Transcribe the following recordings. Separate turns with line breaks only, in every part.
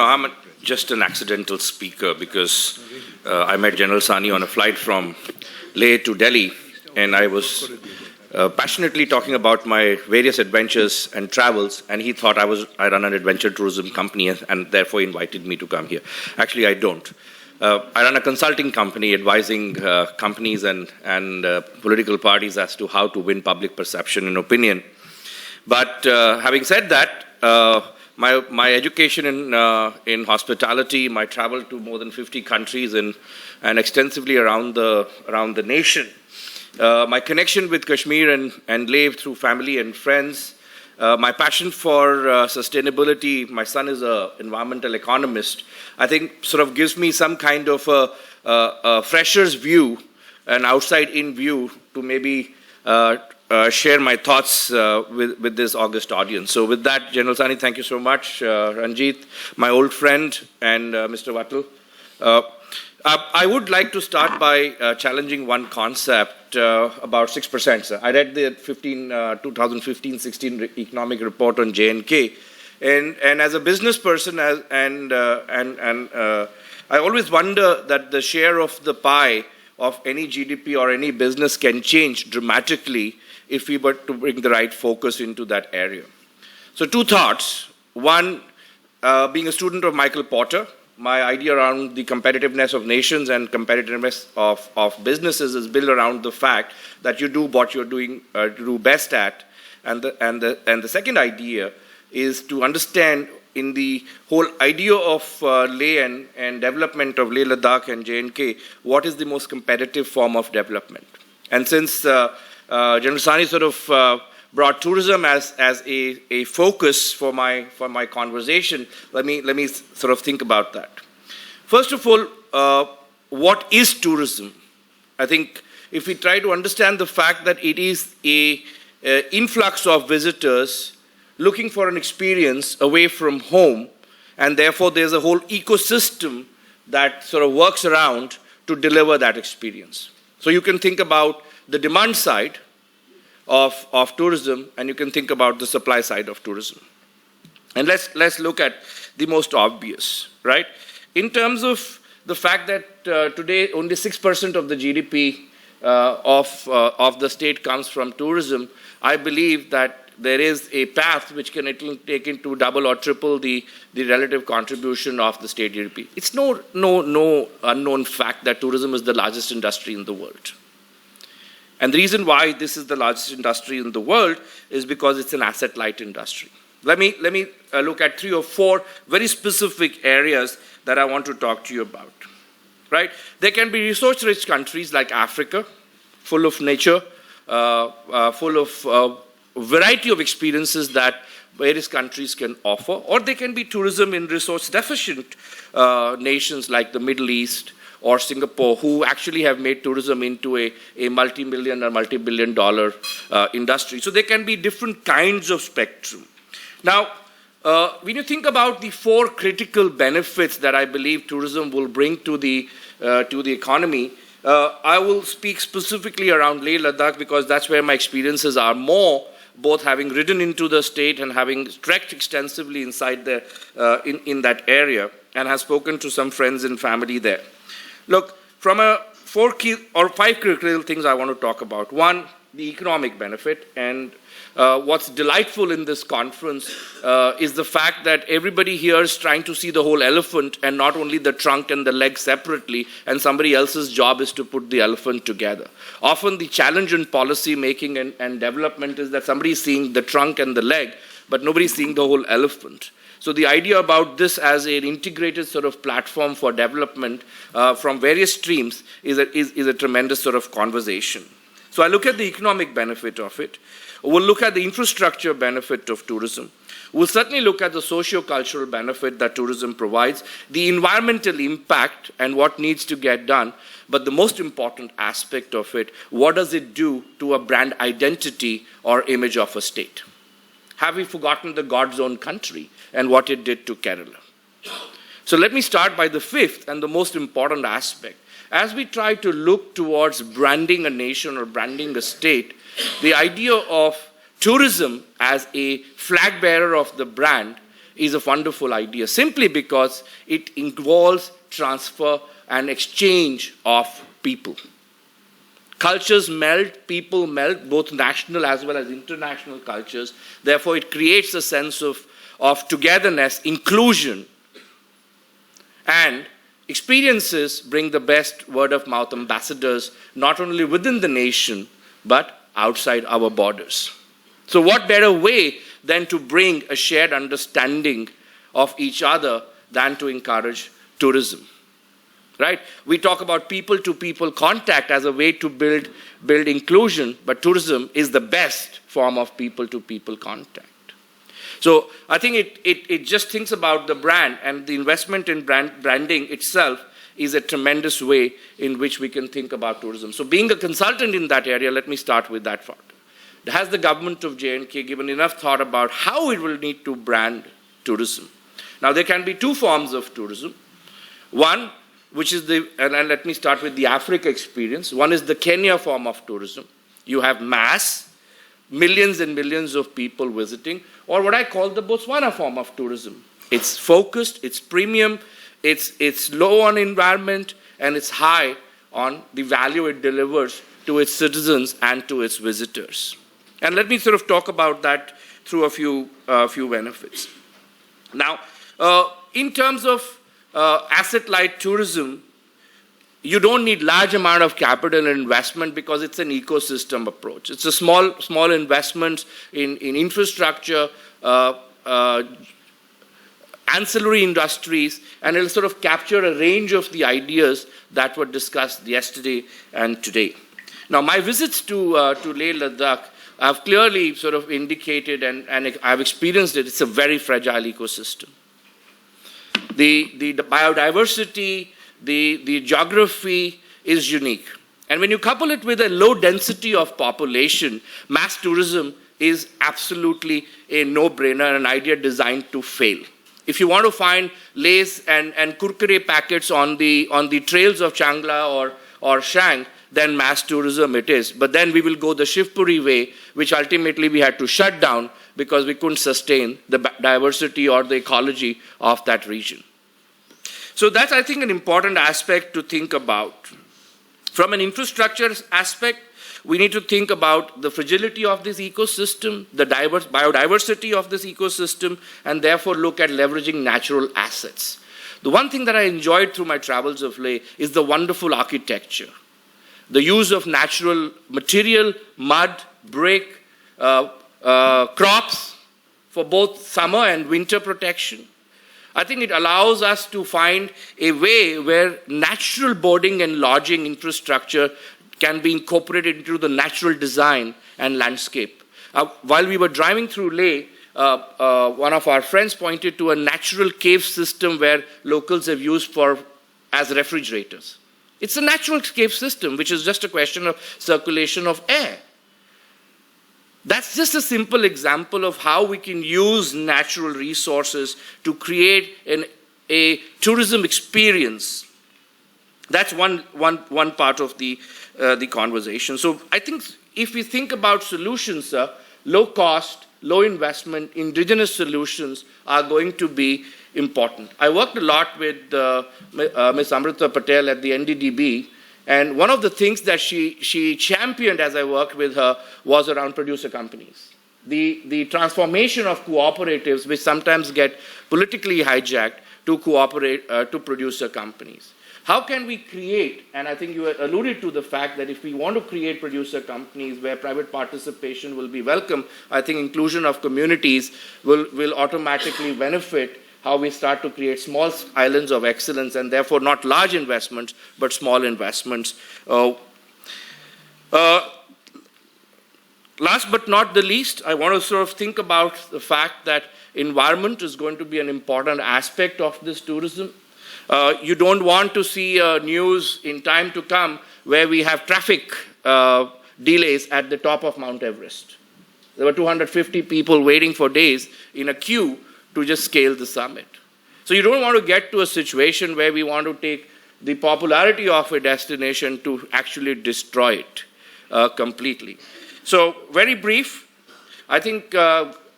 I'm just an accidental speaker because I met General Sani on a flight from Leh to Delhi, and I was passionately talking about my various adventures and travels, and he thought I run an adventure tourism company and therefore invited me to come here. Actually, I don't. I run a consulting company advising companies and political parties as to how to win public perception and opinion. But having said that, my education in hospitality, my travel to more than 50 countries and extensively around the nation, my connection with Kashmir and Leh through family and friends, my passion for sustainability. My son is an environmental economist. I think sort of gives me some kind of a fresher's view, an outside-in view to maybe share my thoughts with this august audience. So with that, General Sani, thank you so much. Ranjit, my old friend, and Mr. Wattle. I would like to start by challenging one concept about 6%. Sir. I read the 2015-16 economic report on J&K, and as a business person, I always wonder that the share of the pie of any GDP or any business can change dramatically if we were to bring the right focus into that area. So two thoughts. One, being a student of Michael Porter, my idea around the competitiveness of nations and competitiveness of businesses is built around the fact that you do what you're doing do best at. And the second idea is to understand in the whole idea of Leh and development of Leh Ladakh and J&K, what is the most competitive form of development? And since General Sani sort of brought tourism as a focus for my conversation, let me sort of think about that. First of all, what is tourism? I think if we try to understand the fact that it is a influx of visitors looking for an experience away from home, and therefore there's a whole ecosystem that sort of works around to deliver that experience. So you can think about the demand side of tourism, and you can think about the supply side of tourism. And let's look at the most obvious, right? In terms of the fact that today only 6% of the GDP of the state comes from tourism, I believe that there is a path which can take into double or triple the relative contribution of the state GDP. It's no unknown fact that tourism is the largest industry in the world. And the reason why this is the largest industry in the world is because it's an asset-light industry. Let me look at 3 or 4 very specific areas that I want to talk to you about. Right? There can be resource-rich countries like Africa, full of nature, full of variety of experiences that various countries can offer, or they can be tourism in resource-deficient nations like the Middle East or Singapore, who actually have made tourism into a multi-million or multi-billion-dollar industry. So there can be different kinds of spectrum. Now, when you think about the 4 critical benefits that I believe tourism will bring to the economy, I will speak specifically around Leh Ladakh because that's where my experiences are more, both having ridden into the state and having trekked extensively inside the, in that area, and have spoken to some friends and family there. Look, from 5 critical things I want to talk about. One, the economic benefit, and what's delightful in this conference is the fact that everybody here is trying to see the whole elephant and not only the trunk and the leg separately, and somebody else's job is to put the elephant together. Often the challenge in policy making and development is that somebody is seeing the trunk and the leg, but nobody's seeing the whole elephant. So the idea about this as an integrated sort of platform for development from various streams is a tremendous sort of conversation. So I look at the economic benefit of it. We'll look at the infrastructure benefit of tourism. We'll certainly look at the socio-cultural benefit that tourism provides, the environmental impact and what needs to get done, but the most important aspect of it, what does it do to a brand identity or image of a state? Have we forgotten the God's own country and what it did to Kerala? So let me start by the 5th and the most important aspect. As we try to look towards branding a nation or branding a state, the idea of tourism as a flag bearer of the brand is a wonderful idea, simply because it involves transfer and exchange of people. Cultures melt, people melt, both national as well as international cultures. Therefore, it creates a sense of togetherness, inclusion, and experiences bring the best word-of-mouth ambassadors, not only within the nation, but outside our borders. So what better way than to bring a shared understanding of each other than to encourage tourism? Right? We talk about people-to-people contact as a way to build inclusion, but tourism is the best form of people-to-people contact. So I think it just thinks about the brand, and the investment in branding itself is a tremendous way in which we can think about tourism. So being a consultant in that area, let me start with that part. Has the government of J&K given enough thought about how it will need to brand tourism? Now, there can be two forms of tourism. One, which is and let me start with the Africa experience. One is the Kenya form of tourism. You have mass, millions and millions of people visiting, or what I call the Botswana form of tourism. It's focused, it's premium, it's low on environment, and it's high on the value it delivers to its citizens and to its visitors. And let me sort of talk about that through a few benefits. Now, in terms of asset-light tourism, you don't need large amount of capital and investment because it's an ecosystem approach. It's a small investments in infrastructure, ancillary industries, and it'll sort of capture a range of the ideas that were discussed yesterday and today. Now, my visits to Leh Ladakh have clearly sort of indicated, and I've experienced it, it's a very fragile ecosystem. The biodiversity, the geography is unique. And when you couple it with a low density of population, mass tourism is absolutely a no-brainer, an idea designed to fail. If you want to find Lays and Kurkure packets on the trails of Changla or Shang, then mass tourism it is. But then we will go the Shivpuri way, which ultimately we had to shut down because we couldn't sustain the diversity or the ecology of that region. So that's, I think, an important aspect to think about. From an infrastructure aspect, we need to think about the fragility of this ecosystem, the biodiversity of this ecosystem, and therefore look at leveraging natural assets. The one thing that I enjoyed through my travels of Leh is the wonderful architecture. The use of natural material, mud, brick, crops for both summer and winter protection. I think it allows us to find a way where natural boarding and lodging infrastructure can be incorporated into the natural design and landscape. While we were driving through Leh, one of our friends pointed to a natural cave system where locals have used as refrigerators. It's a natural cave system, which is just a question of circulation of air. That's just a simple example of how we can use natural resources to create a tourism experience. That's one part of the conversation. So I think if we think about solutions, low cost, low investment, indigenous solutions are going to be important. I worked a lot with Ms. Amrita Patel at the NDDB, and one of the things that she championed as I worked with her was around producer companies. The transformation of cooperatives, which sometimes get politically hijacked, to producer companies. How can we create, and I think you alluded to the fact that if we want to create producer companies where private participation will be welcome, I think inclusion of communities will automatically benefit how we start to create small islands of excellence, and therefore not large investments, but small investments. Last but not the least, I want to sort of think about the fact that environment is going to be an important aspect of this tourism. You don't want to see news in time to come where we have traffic delays at the top of Mount Everest. There were 250 people waiting for days in a queue to just scale the summit. So you don't want to get to a situation where we want to take the popularity of a destination to actually destroy it completely. So very brief, I think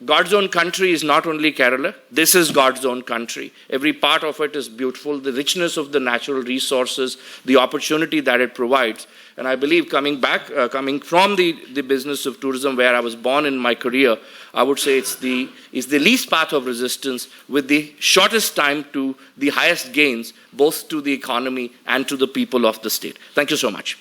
God's own country is not only Kerala. This is God's own country. Every part of it is beautiful. The richness of the natural resources, the opportunity that it provides. And I believe coming from the business of tourism where I was born in my career, I would say it's the least path of resistance with the shortest time to the highest gains, both to the economy and to the people of the state. Thank you so much.